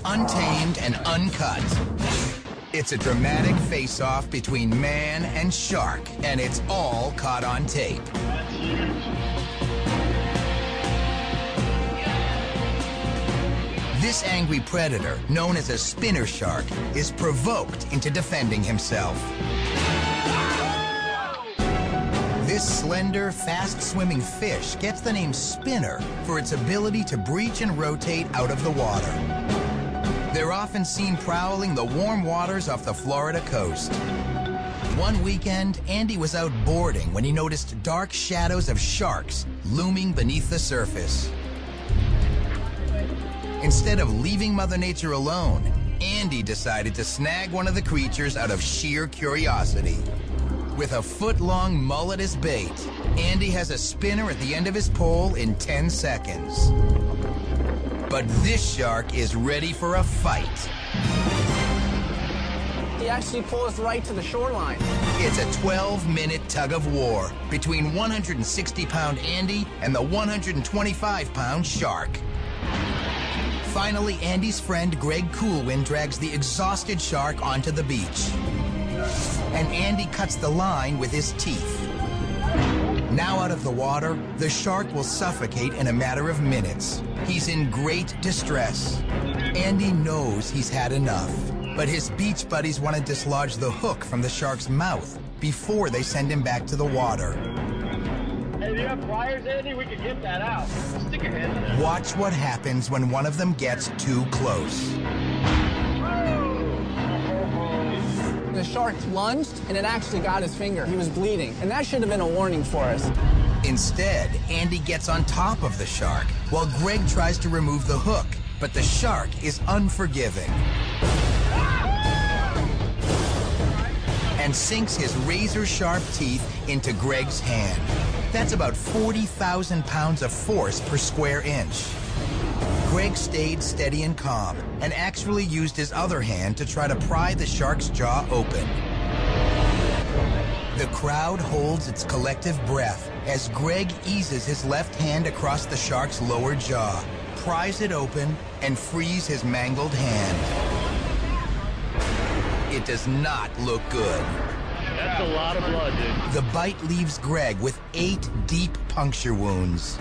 untamed and uncut. It's a dramatic face-off between man and shark, and it's all caught on tape. This angry predator, known as a spinner shark, is provoked into defending himself. This slender, fast-swimming fish gets the name spinner for its ability to breach and rotate out of the water. They're often seen prowling the warm waters off the Florida coast. One weekend, Andy was out boarding when he noticed dark shadows of sharks looming beneath the surface. Instead of leaving Mother Nature alone, Andy decided to snag one of the creatures out of sheer curiosity. With a foot-long mullet as bait, Andy has a spinner at the end of his pole in 10 seconds. But this shark is ready for a fight. He actually pulls right to the shoreline. It's a 12-minute tug-of-war between 160-pound Andy and the 125-pound shark. Finally, Andy's friend Greg Coolwind drags the exhausted shark onto the beach. And Andy cuts the line with his teeth. Now out of the water, the shark will suffocate in a matter of minutes. He's in great distress. Andy knows he's had enough, but his beach buddies want to dislodge the hook from the shark's mouth before they send him back to the water. Hey, do you have pliers, Andy? We could get that out. Stick your hand in there. Watch what happens when one of them gets too close. The shark lunged, and it actually got his finger. He was bleeding, and that should have been a warning for us. Instead, Andy gets on top of the shark, while Greg tries to remove the hook, but the shark is unforgiving and sinks his razor-sharp teeth into Greg's hand. That's about 40,000 pounds of force per square inch. Greg stayed steady and calm and actually used his other hand to try to pry the shark's jaw open. The crowd holds its collective breath as Greg eases his left hand across the shark's lower jaw, pries it open, and frees his mangled hand. It does not look good. That's a lot of blood, dude. The bite leaves Greg with 8 deep puncture wounds.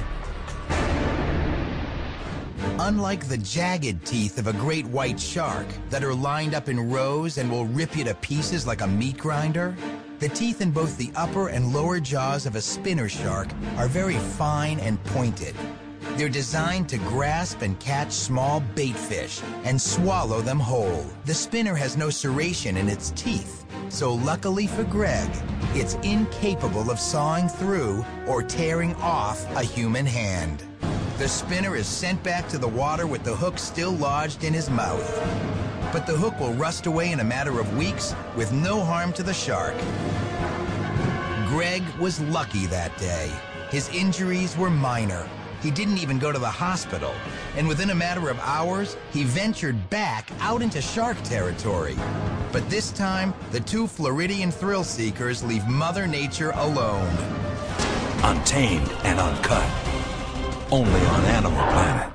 Unlike the jagged teeth of a great white shark that are lined up in rows and will rip you to pieces like a meat grinder, the teeth in both the upper and lower jaws of a spinner shark are very fine and pointed. They're designed to grasp and catch small bait fish and swallow them whole. The spinner has no serration in its teeth, so luckily for Greg, it's incapable of sawing through or tearing off a human hand. The spinner is sent back to the water with the hook still lodged in his mouth. But the hook will rust away in a matter of weeks with no harm to the shark. Greg was lucky that day. His injuries were minor. He didn't even go to the hospital. And within a matter of hours, he ventured back out into shark territory. But this time, the two Floridian thrill seekers leave Mother Nature alone. Untamed and uncut. Only on Animal Planet.